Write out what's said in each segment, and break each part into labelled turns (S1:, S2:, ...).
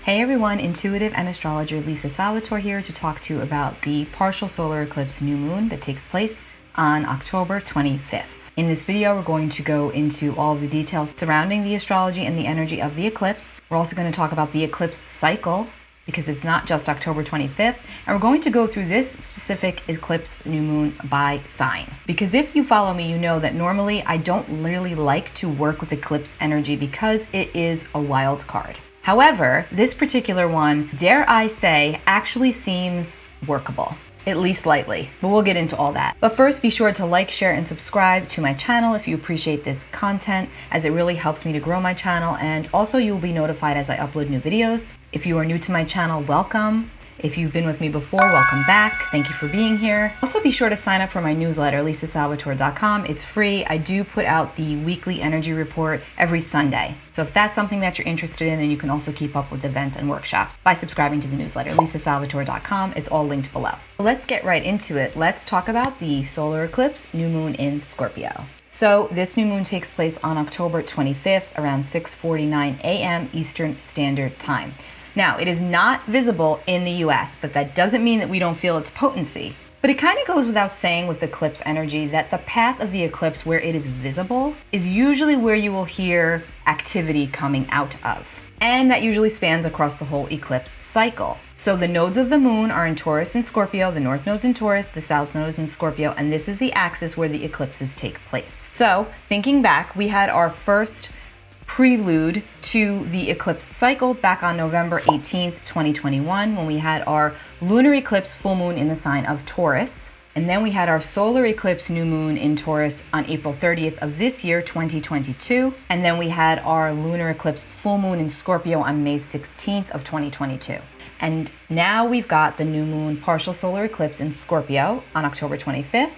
S1: Hey everyone, intuitive and astrologer Lisa Salvatore here to talk to you about the partial solar eclipse new moon that takes place on October 25th. In this video, we're going to go into all the details surrounding the astrology and the energy of the eclipse. We're also going to talk about the eclipse cycle because it's not just October 25th. And we're going to go through this specific eclipse new moon by sign. Because if you follow me, you know that normally I don't really like to work with eclipse energy because it is a wild card. However, this particular one, dare I say, actually seems workable, at least slightly, but we'll get into all that. But first, be sure to like, share, and subscribe to my channel if you appreciate this content, as it really helps me to grow my channel, and also you'll be notified as I upload new videos. If you are new to my channel, welcome. If you've been with me before, welcome back. Thank you for being here. Also, be sure to sign up for my newsletter, lisasalvatore.com. It's free. I do put out the weekly energy report every Sunday. So if that's something that you're interested in, and you can also keep up with events and workshops by subscribing to the newsletter, lisasalvatore.com. It's all linked below. Let's get right into it. Let's talk about the solar eclipse new moon in Scorpio. So this new moon takes place on October 25th around 6:49 a.m. Eastern Standard Time. Now, it is not visible in the US, but that doesn't mean that we don't feel its potency. But it kind of goes without saying with eclipse energy that the path of the eclipse where it is visible is usually where you will hear activity coming out of. And that usually spans across the whole eclipse cycle. So the nodes of the moon are in Taurus and Scorpio, the north node's in Taurus, the south node is in Scorpio, and this is the axis where the eclipses take place. So thinking back, we had our first prelude to the eclipse cycle back on November 18th, 2021, when we had our lunar eclipse full moon in the sign of Taurus. And then we had our solar eclipse new moon in Taurus on April 30th of this year, 2022. And then we had our lunar eclipse full moon in Scorpio on May 16th of 2022. And now we've got the new moon partial solar eclipse in Scorpio on October 25th.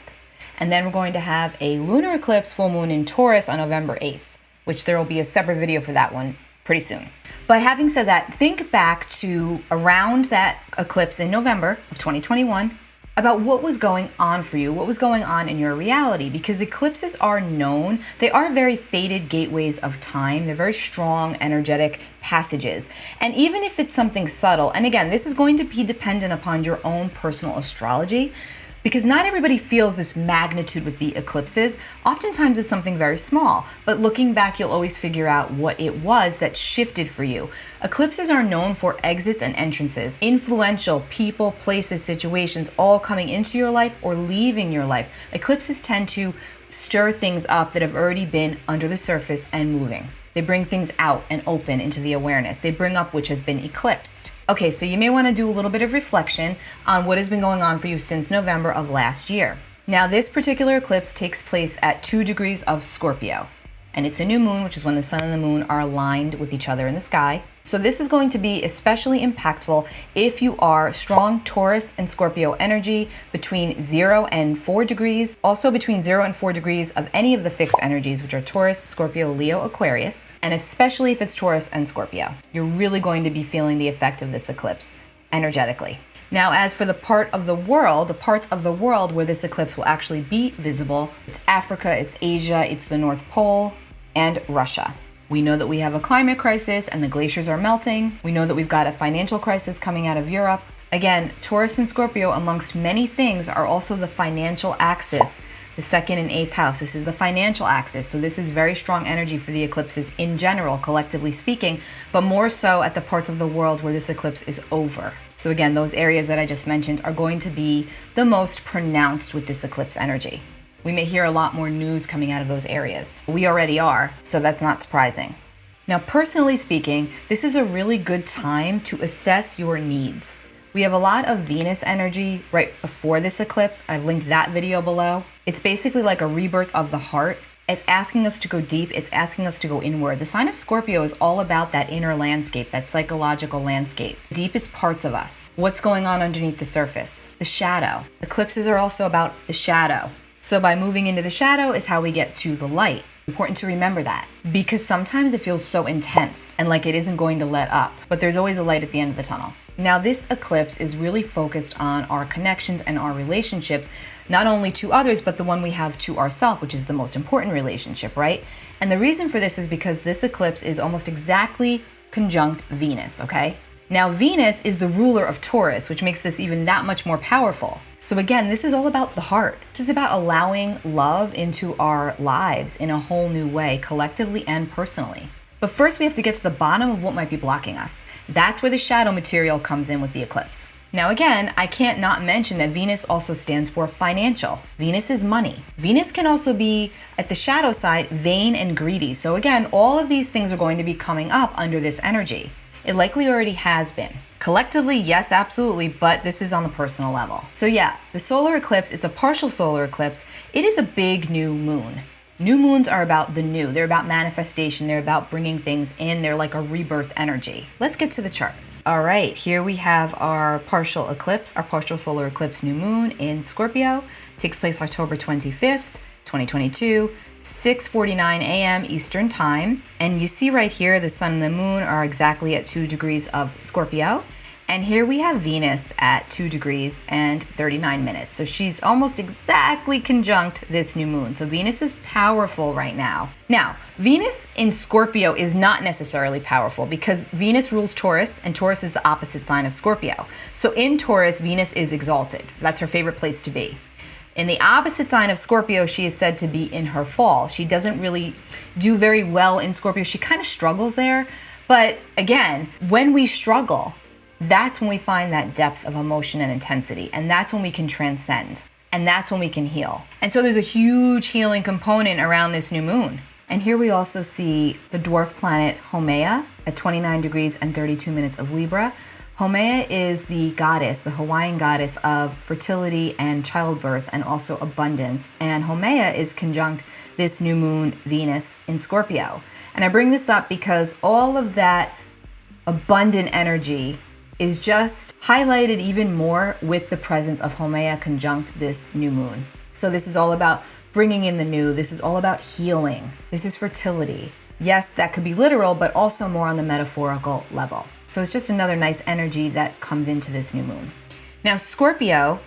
S1: And then we're going to have a lunar eclipse full moon in Taurus on November 8th. Which there will be a separate video for that one pretty soon. But having said that, think back to around that eclipse in November of 2021 about what was going on for you, what was going on in your reality, because eclipses are known, they are very faded gateways of time, they're very strong, energetic passages. And even if it's something subtle, and again, this is going to be dependent upon your own personal astrology, because not everybody feels this magnitude with the eclipses. Oftentimes it's something very small, but looking back, you'll always figure out what it was that shifted for you. Eclipses are known for exits and entrances, influential people, places, situations, all coming into your life or leaving your life. Eclipses tend to stir things up that have already been under the surface and moving. They bring things out and open into the awareness. They bring up which has been eclipsed. Okay, so you may want to do a little bit of reflection on what has been going on for you since November of last year. Now, this particular eclipse takes place at 2 degrees of Scorpio, and it's a new moon, which is when the sun and the moon are aligned with each other in the sky. So this is going to be especially impactful if you are strong Taurus and Scorpio energy between 0 and 4 degrees, also between 0 and 4 degrees of any of the fixed energies, which are Taurus, Scorpio, Leo, Aquarius, and especially if it's Taurus and Scorpio. You're really going to be feeling the effect of this eclipse energetically. Now, as for the parts of the world where this eclipse will actually be visible, it's Africa, it's Asia, it's the North Pole, and Russia. We know that we have a climate crisis and the glaciers are melting. We know that we've got a financial crisis coming out of Europe. Again, Taurus and Scorpio, amongst many things, are also the financial axis, the 2nd and 8th house. This is the financial axis. So this is very strong energy for the eclipses in general, collectively speaking, but more so at the parts of the world where this eclipse is over. So again, those areas that I just mentioned are going to be the most pronounced with this eclipse energy. We may hear a lot more news coming out of those areas. We already are, so that's not surprising. Now, personally speaking, this is a really good time to assess your needs. We have a lot of Venus energy right before this eclipse. I've linked that video below. It's basically like a rebirth of the heart. It's asking us to go deep. It's asking us to go inward. The sign of Scorpio is all about that inner landscape, that psychological landscape, deepest parts of us. What's going on underneath the surface? The shadow. Eclipses are also about the shadow. So by moving into the shadow is how we get to the light. Important to remember that, because sometimes it feels so intense and like it isn't going to let up, but there's always a light at the end of the tunnel. Now, this eclipse is really focused on our connections and our relationships, not only to others, but the one we have to ourselves, which is the most important relationship, right? And the reason for this is because this eclipse is almost exactly conjunct Venus, okay? Now, Venus is the ruler of Taurus, which makes this even that much more powerful. So again, this is all about the heart. This is about allowing love into our lives in a whole new way, collectively and personally. But first, we have to get to the bottom of what might be blocking us. That's where the shadow material comes in with the eclipse. Now again, I can't not mention that Venus also stands for financial. Venus is money. Venus can also be, at the shadow side, vain and greedy. So again, all of these things are going to be coming up under this energy. It likely already has been. Collectively, yes, absolutely, but this is on the personal level. So yeah, the solar eclipse, it's a partial solar eclipse. It is a big new moon. New moons are about the new. They're about manifestation. They're about bringing things in. They're like a rebirth energy. Let's get to the chart. All right, here we have our partial eclipse, our partial solar eclipse new moon in Scorpio. Takes place October 25th, 2022, 6:49 a.m. Eastern Time. And you see right here, the sun and the moon are exactly at 2 degrees of Scorpio. And here we have Venus at 2 degrees and 39 minutes. So she's almost exactly conjunct this new moon. So Venus is powerful right now. Now, Venus in Scorpio is not necessarily powerful because Venus rules Taurus, and Taurus is the opposite sign of Scorpio. So in Taurus, Venus is exalted. That's her favorite place to be. In the opposite sign of Scorpio, she is said to be in her fall. She doesn't really do very well in Scorpio. She kind of struggles there. But again, when we struggle, that's when we find that depth of emotion and intensity. And that's when we can transcend. And that's when we can heal. And so there's a huge healing component around this new moon. And here we also see the dwarf planet Haumea at 29 degrees and 32 minutes of Libra. Haumea is the goddess, the Hawaiian goddess of fertility and childbirth and also abundance. And Haumea is conjunct this new moon Venus in Scorpio. And I bring this up because all of that abundant energy is just highlighted even more with the presence of Haumea conjunct this new moon. So this is all about bringing in the new. This is all about healing. This is fertility. Yes, that could be literal, but also more on the metaphorical level. So it's just another nice energy that comes into this new moon. Now, Scorpio,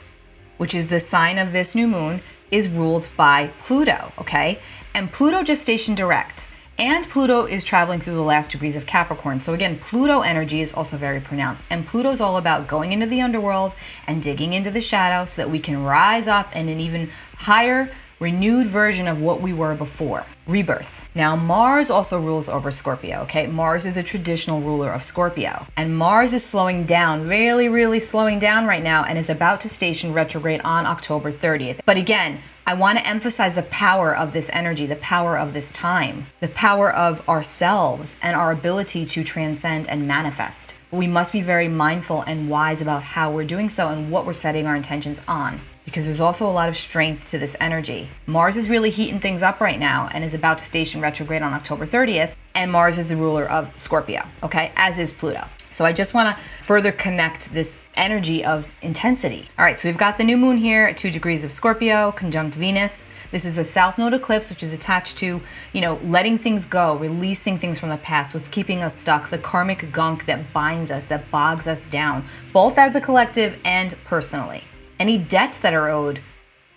S1: which is the sign of this new moon, is ruled by Pluto, okay? And Pluto just stationed direct. And Pluto is traveling through the last degrees of Capricorn. So again, Pluto energy is also very pronounced. And Pluto is all about going into the underworld and digging into the shadow so that we can rise up in an even higher, renewed version of what we were before. Rebirth. Now, Mars also rules over Scorpio, okay? Mars is the traditional ruler of Scorpio. And Mars is slowing down, really slowing down right now, and is about to station retrograde on October 30th. But again, I want to emphasize the power of this energy, the power of this time, the power of ourselves and our ability to transcend and manifest. We must be very mindful and wise about how we're doing so and what we're setting our intentions on, because there's also a lot of strength to this energy. Mars is really heating things up right now and is about to station retrograde on October 30th, and Mars is the ruler of Scorpio, okay, as is Pluto. So I just want to further connect this energy of intensity. All right, so we've got the new moon here at 2 degrees of Scorpio, conjunct Venus. This is a south node eclipse, which is attached to, letting things go, releasing things from the past, what's keeping us stuck, the karmic gunk that binds us, that bogs us down, both as a collective and personally. Any debts that are owed,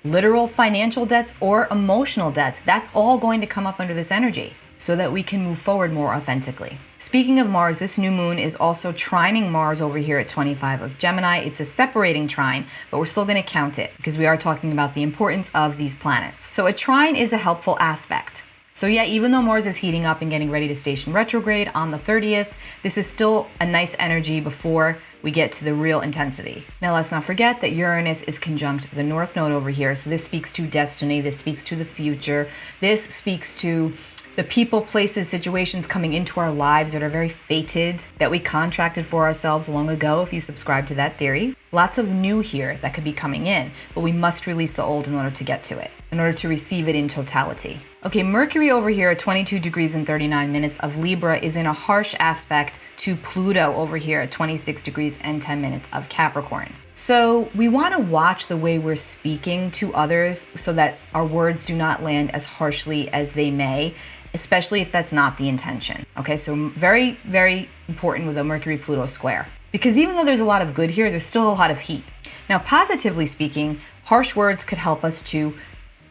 S1: literal financial debts or emotional debts, that's all going to come up under this energy so that we can move forward more authentically. Speaking of Mars, this new moon is also trining Mars over here at 25 of Gemini. It's a separating trine, but we're still going to count it because we are talking about the importance of these planets. So a trine is a helpful aspect. So yeah, even though Mars is heating up and getting ready to station retrograde on the 30th, this is still a nice energy before we get to the real intensity. Now let's not forget that Uranus is conjunct the North Node over here. So this speaks to destiny, this speaks to the future, this speaks to the people, places, situations coming into our lives that are very fated, that we contracted for ourselves long ago, if you subscribe to that theory. Lots of new here that could be coming in, but we must release the old in order to get to it, in order to receive it in totality. Okay, Mercury over here at 22 degrees and 39 minutes of Libra is in a harsh aspect to Pluto over here at 26 degrees and 10 minutes of Capricorn. So we want to watch the way we're speaking to others so that our words do not land as harshly as they may, especially if that's not the intention. Okay, so very, very important with a Mercury-Pluto square. Because even though there's a lot of good here, there's still a lot of heat. Now, positively speaking, harsh words could help us to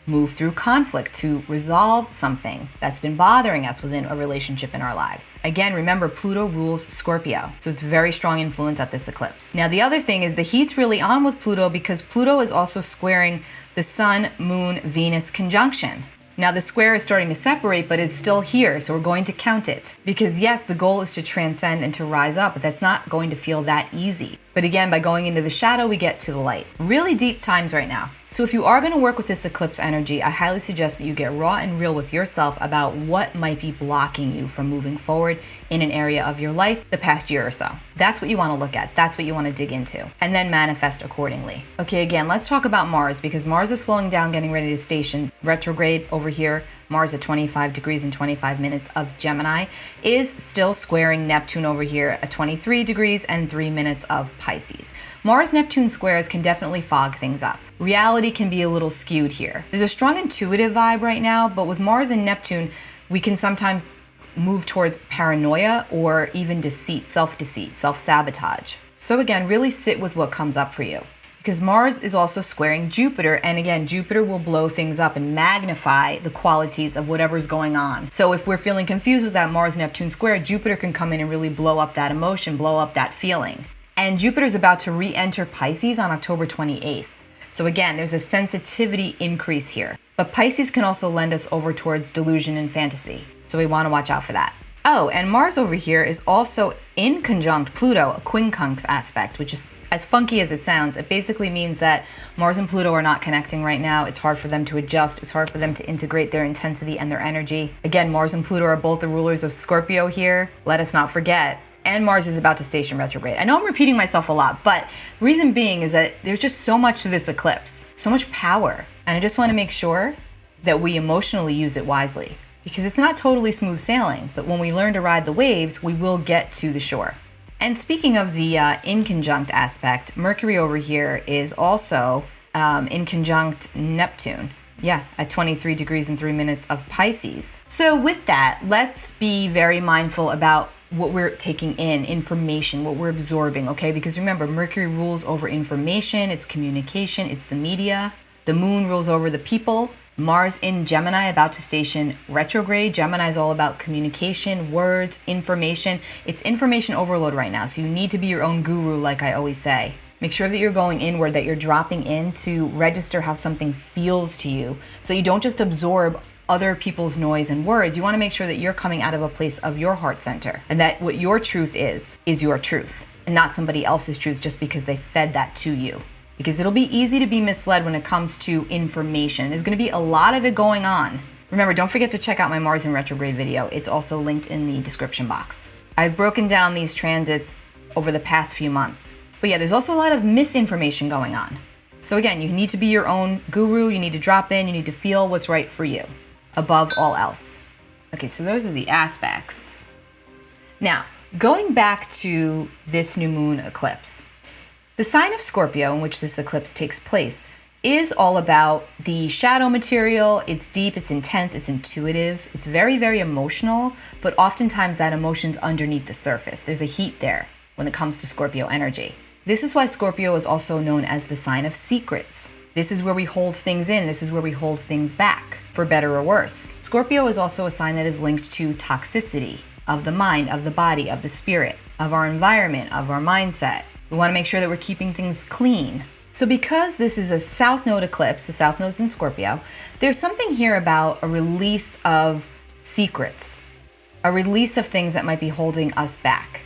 S1: move through conflict, to resolve something that's been bothering us within a relationship in our lives. Again, remember, Pluto rules Scorpio, so it's very strong influence at this eclipse. Now, the other thing is the heat's really on with Pluto because Pluto is also squaring the Sun, Moon, Venus conjunction. Now the square is starting to separate, but it's still here, so we're going to count it. Because yes, the goal is to transcend and to rise up, but that's not going to feel that easy. But again, by going into the shadow, we get to the light. Really deep times right now. So if you are going to work with this eclipse energy, I highly suggest that you get raw and real with yourself about what might be blocking you from moving forward in an area of your life the past year or so. That's what you want to look at. That's what you want to dig into. And then manifest accordingly. Okay, again, let's talk about Mars, because Mars is slowing down, getting ready to station retrograde over here. Mars at 25 degrees and 25 minutes of Gemini is still squaring Neptune over here at 23 degrees and 3 minutes of Pisces. Mars-Neptune squares can definitely fog things up. Reality can be a little skewed here. There's a strong intuitive vibe right now, but with Mars and Neptune, we can sometimes move towards paranoia or even deceit, self-deceit, self-sabotage. So again, really sit with what comes up for you. Because Mars is also squaring Jupiter, and again, Jupiter will blow things up and magnify the qualities of whatever's going on. So if we're feeling confused with that Mars-Neptune square, Jupiter can come in and really blow up that emotion, blow up that feeling. And Jupiter's about to re-enter Pisces on October 28th. So again, there's a sensitivity increase here. But Pisces can also lend us over towards delusion and fantasy. So we want to watch out for that. Oh, and Mars over here is also in conjunct Pluto, a quincunx aspect, which is as funky as it sounds. It basically means that Mars and Pluto are not connecting right now. It's hard for them to adjust. It's hard for them to integrate their intensity and their energy. Again, Mars and Pluto are both the rulers of Scorpio here. Let us not forget. And Mars is about to station retrograde. I know I'm repeating myself a lot, but reason being is that there's just so much to this eclipse, so much power. And I just want to make sure that we emotionally use it wisely. Because it's not totally smooth sailing, but when we learn to ride the waves, we will get to the shore. And speaking of the in conjunct aspect, Mercury over here is also in conjunct Neptune. Yeah, at 23 degrees and 3 minutes of Pisces. So with that, let's be very mindful about what we're taking in, information, what we're absorbing, okay? Because remember, Mercury rules over information, it's communication, it's the media. The moon rules over the people. Mars in Gemini, about to station retrograde. Gemini is all about communication, words, information. It's information overload right now, so you need to be your own guru, like I always say. Make sure that you're going inward, that you're dropping in to register how something feels to you, so you don't just absorb other people's noise and words. You want to make sure that you're coming out of a place of your heart center, and that what your truth is your truth, and not somebody else's truth just because they fed that to you. Because it'll be easy to be misled when it comes to information. There's going to be a lot of it going on. Remember, don't forget to check out my Mars in retrograde video. It's also linked in the description box. I've broken down these transits over the past few months. But yeah, there's also a lot of misinformation going on. So again, you need to be your own guru. You need to drop in. You need to feel what's right for you above all else. Okay, so those are the aspects. Now, going back to this new moon eclipse. The sign of Scorpio, in which this eclipse takes place, is all about the shadow material. It's deep, it's intense, it's intuitive, it's very, very emotional, but oftentimes that emotion's underneath the surface. There's a heat there when it comes to Scorpio energy. This is why Scorpio is also known as the sign of secrets. This is where we hold things in. This is where we hold things back, for better or worse. Scorpio is also a sign that is linked to toxicity of the mind, of the body, of the spirit, of our environment, of our mindset. We want to make sure that we're keeping things clean. So because this is a South Node eclipse, the South Node's in Scorpio, there's something here about a release of secrets, a release of things that might be holding us back.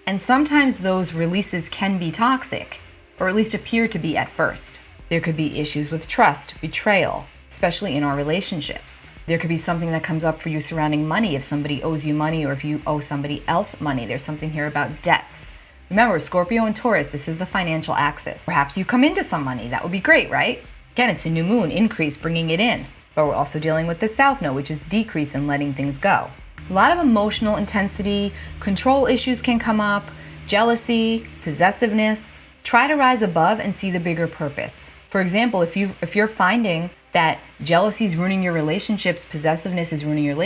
S1: And sometimes those releases can be toxic, or at least appear to be at first. There could be issues with trust, betrayal, especially in our relationships. There could be something that comes up for you surrounding money, if somebody owes you money or if you owe somebody else money. There's something here about debts. Remember, Scorpio and Taurus, this is the financial axis. Perhaps you come into some money. That would be great, right? Again, it's a new moon, increase, bringing it in. But we're also dealing with the South Node, which is decrease and letting things go. A lot of emotional intensity, control issues can come up, jealousy, possessiveness. Try to rise above and see the bigger purpose. For example, if you're finding that jealousy is ruining your relationships, possessiveness is ruining your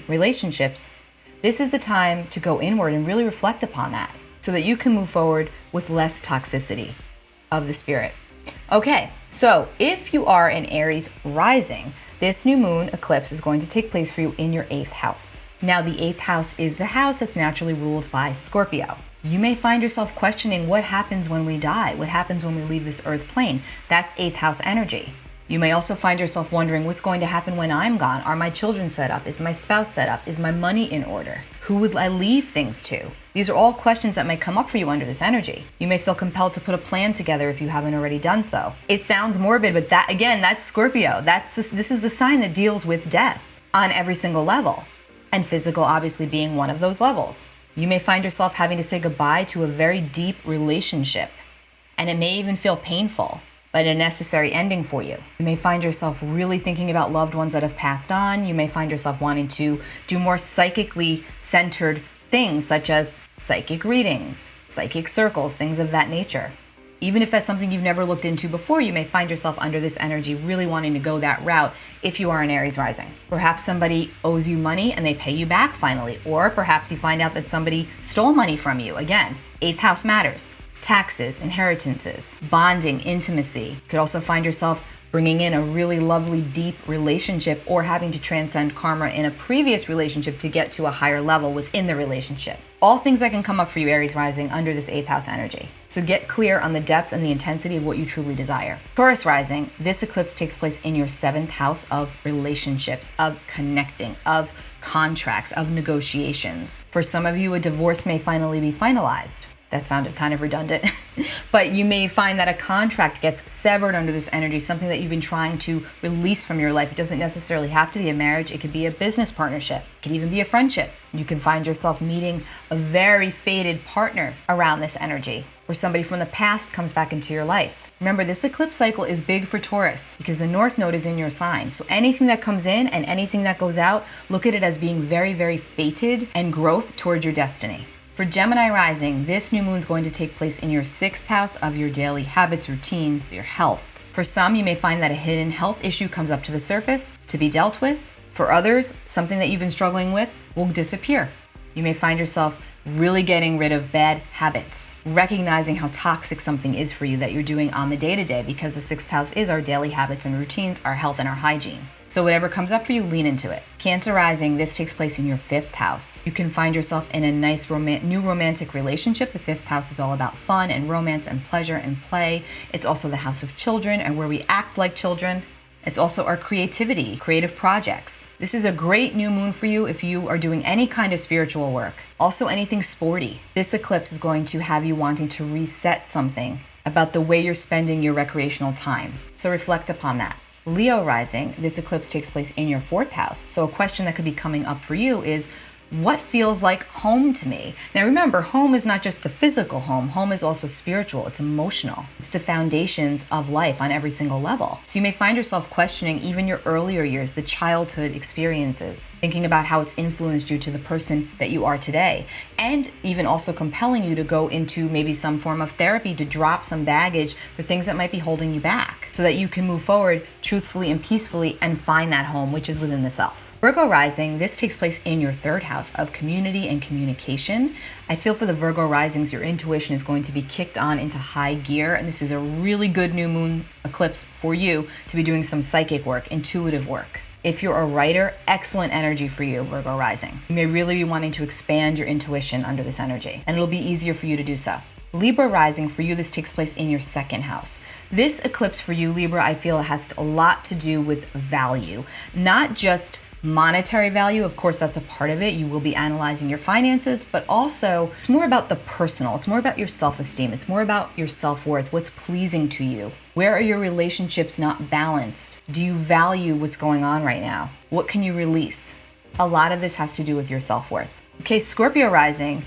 S1: relationships, this is the time to go inward and really reflect upon that, so that you can move forward with less toxicity of the spirit. Okay, so if you are an Aries rising, this new moon eclipse is going to take place for you in your 8th house. Now, the 8th house is the house that's naturally ruled by Scorpio. You may find yourself questioning what happens when we die, what happens when we leave this earth plane. That's 8th house energy. You may also find yourself wondering what's going to happen when I'm gone. Are my children set up? Is my spouse set up? Is my money in order? Who would I leave things to? These are all questions that might come up for you under this energy. You may feel compelled to put a plan together if you haven't already done so. It sounds morbid, but that, again, that's Scorpio. This is the sign that deals with death on every single level, and physical obviously being one of those levels. You may find yourself having to say goodbye to a very deep relationship, and it may even feel painful, but a necessary ending for you. You may find yourself really thinking about loved ones that have passed on. You may find yourself wanting to do more psychically centered things, such as psychic readings, psychic circles, things of that nature. Even if that's something you've never looked into before, you may find yourself under this energy really wanting to go that route if you are an Aries rising. Perhaps somebody owes you money and they pay you back finally, or perhaps you find out that somebody stole money from you. Again, 8th house matters. Taxes, inheritances, bonding, intimacy. You could also find yourself bringing in a really lovely, deep relationship, or having to transcend karma in a previous relationship to get to a higher level within the relationship. All things that can come up for you, Aries rising, under this 8th house energy. So get clear on the depth and the intensity of what you truly desire. Taurus rising, this eclipse takes place in your 7th house of relationships, of connecting, of contracts, of negotiations. For some of you, a divorce may finally be finalized. That sounded kind of redundant, but you may find that a contract gets severed under this energy, something that you've been trying to release from your life. It doesn't necessarily have to be a marriage. It could be a business partnership. It could even be a friendship. You can find yourself meeting a very fated partner around this energy, where somebody from the past comes back into your life. Remember, this eclipse cycle is big for Taurus because the North Node is in your sign. So anything that comes in and anything that goes out, look at it as being very, very fated and growth towards your destiny. For Gemini rising, this new moon is going to take place in your 6th house of your daily habits, routines, your health. For some, you may find that a hidden health issue comes up to the surface to be dealt with. For others, something that you've been struggling with will disappear. You may find yourself really getting rid of bad habits, recognizing how toxic something is for you that you're doing on the day-to-day, because the 6th house is our daily habits and routines, our health and our hygiene. So whatever comes up for you, lean into it. Cancer rising, this takes place in your 5th house. You can find yourself in a nice new romantic relationship. The 5th house is all about fun and romance and pleasure and play. It's also the house of children and where we act like children. It's also our creativity, creative projects. This is a great new moon for you if you are doing any kind of spiritual work. Also anything sporty. This eclipse is going to have you wanting to reset something about the way you're spending your recreational time. So reflect upon that. Leo rising, this eclipse takes place in your 4th house. So a question that could be coming up for you is, what feels like home to me? Now remember, home is not just the physical home. Home is also spiritual. It's emotional. It's the foundations of life on every single level. So you may find yourself questioning even your earlier years, the childhood experiences, thinking about how it's influenced you to the person that you are today, and even also compelling you to go into maybe some form of therapy to drop some baggage for things that might be holding you back so that you can move forward truthfully and peacefully and find that home, which is within the self. Virgo rising, this takes place in your 3rd house of community and communication. I feel for the Virgo risings, your intuition is going to be kicked on into high gear, and this is a really good new moon eclipse for you to be doing some psychic work, intuitive work. If you're a writer, excellent energy for you, Virgo rising. You may really be wanting to expand your intuition under this energy, and it'll be easier for you to do so. Libra rising, for you, this takes place in your 2nd house. This eclipse for you, Libra, I feel has a lot to do with value, not just monetary value. Of course, that's a part of it. You will be analyzing your finances, but also it's more about the personal. It's more about your self-esteem. It's more about your self-worth, what's pleasing to you. Where are your relationships not balanced? Do you value what's going on right now? What can you release? A lot of this has to do with your self-worth. Okay, Scorpio rising,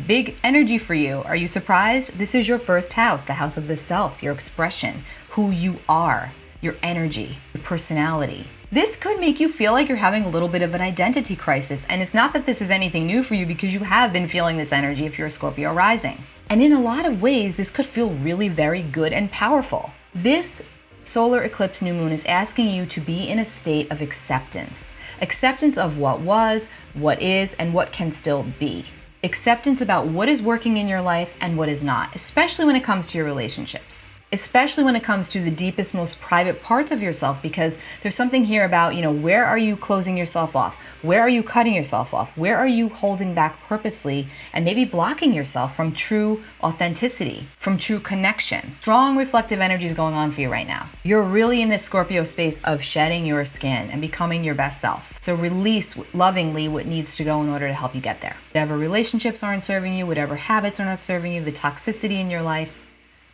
S1: big energy for you. Are you surprised? This is your 1st house, the house of the self, your expression, who you are, your energy, your personality. This could make you feel like you're having a little bit of an identity crisis. And it's not that this is anything new for you, because you have been feeling this energy if you're a Scorpio rising. And in a lot of ways, this could feel really very good and powerful. This solar eclipse new moon is asking you to be in a state of acceptance. Acceptance of what was, what is, and what can still be. Acceptance about what is working in your life and what is not, especially when it comes to your relationships. especially when it comes to the deepest, most private parts of yourself, because there's something here about, where are you closing yourself off? Where are you cutting yourself off? Where are you holding back purposely and maybe blocking yourself from true authenticity, from true connection? Strong reflective energy is going on for you right now. You're really in this Scorpio space of shedding your skin and becoming your best self. So release lovingly what needs to go in order to help you get there. Whatever relationships aren't serving you, whatever habits are not serving you, the toxicity in your life,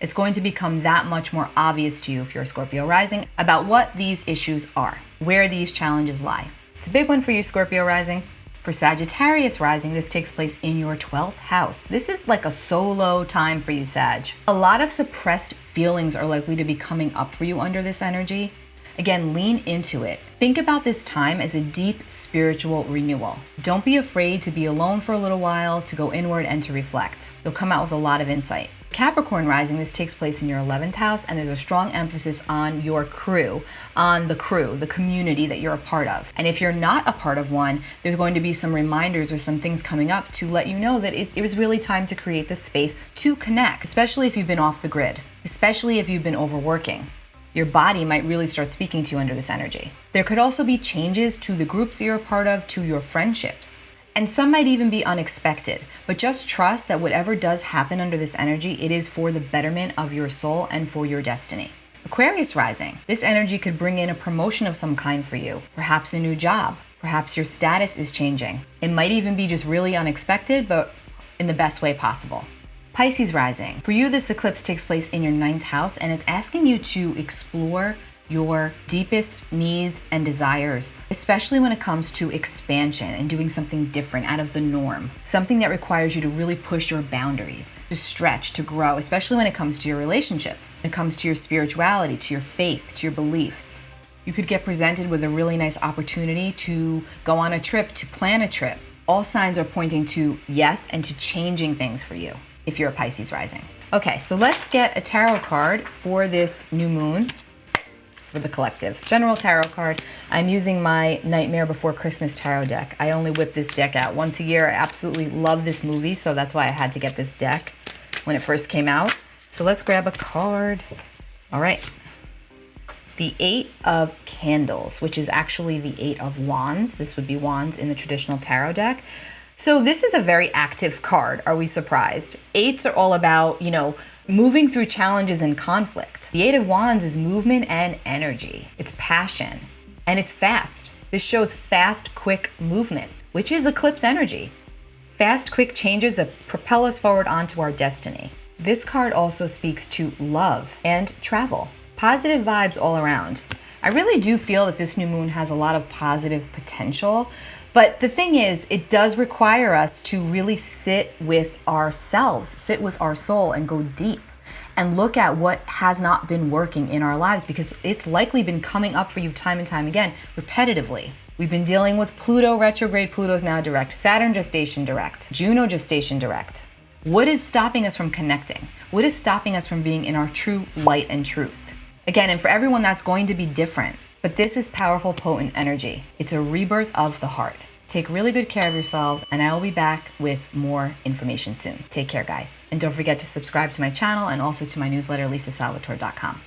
S1: it's going to become that much more obvious to you if you're a Scorpio rising about what these issues are, where these challenges lie. It's a big one for you, Scorpio rising. For Sagittarius rising, this takes place in your 12th house. This is like a solo time for you, Sag. A lot of suppressed feelings are likely to be coming up for you under this energy. Again, lean into it. Think about this time as a deep spiritual renewal. Don't be afraid to be alone for a little while, to go inward and to reflect. You'll come out with a lot of insight. Capricorn rising, this takes place in your 11th house, and there's a strong emphasis on your crew, the community that you're a part of. And if you're not a part of one, there's going to be some reminders or some things coming up to let you know that it was really time to create this space to connect, especially if you've been off the grid, especially if you've been overworking. Your body might really start speaking to you under this energy. There could also be changes to the groups you're a part of, to your friendships. And some might even be unexpected, but just trust that whatever does happen under this energy, it is for the betterment of your soul and for your destiny. Aquarius rising, this energy could bring in a promotion of some kind for you, perhaps a new job, perhaps your status is changing. It might even be just really unexpected, but in the best way possible. Pisces rising, for you this eclipse takes place in your 9th house, and it's asking you to explore your deepest needs and desires, especially when it comes to expansion and doing something different out of the norm. Something that requires you to really push your boundaries, to stretch, to grow, especially when it comes to your relationships, when it comes to your spirituality, to your faith, to your beliefs. You could get presented with a really nice opportunity to go on a trip, to plan a trip. All signs are pointing to yes and to changing things for you if you're a Pisces rising. Okay, so let's get a tarot card for this new moon. For the collective. General tarot card. I'm using my Nightmare Before Christmas tarot deck. I only whip this deck out once a year. I absolutely love this movie, so that's why I had to get this deck when it first came out. So let's grab a card. All right. The 8 of Candles, which is actually the 8 of Wands. This would be Wands in the traditional tarot deck. So this is a very active card. Are we surprised? 8s are all about, moving through challenges and conflict. The 8 of Wands is movement and energy. It's passion. And it's fast. This shows fast, quick movement, which is eclipse energy. Fast, quick changes that propel us forward onto our destiny. This card also speaks to love and travel. Positive vibes all around. I really do feel that this new moon has a lot of positive potential. But the thing is, it does require us to really sit with ourselves, sit with our soul and go deep and look at what has not been working in our lives, because it's likely been coming up for you time and time again, repetitively. We've been dealing with Pluto retrograde, Pluto's now direct, Saturn gestation direct, Juno gestation direct. What is stopping us from connecting? What is stopping us from being in our true light and truth? Again, and for everyone that's going to be different. But this is powerful, potent energy. It's a rebirth of the heart. Take really good care of yourselves, and I will be back with more information soon. Take care, guys. And don't forget to subscribe to my channel and also to my newsletter, lisasalvatore.com.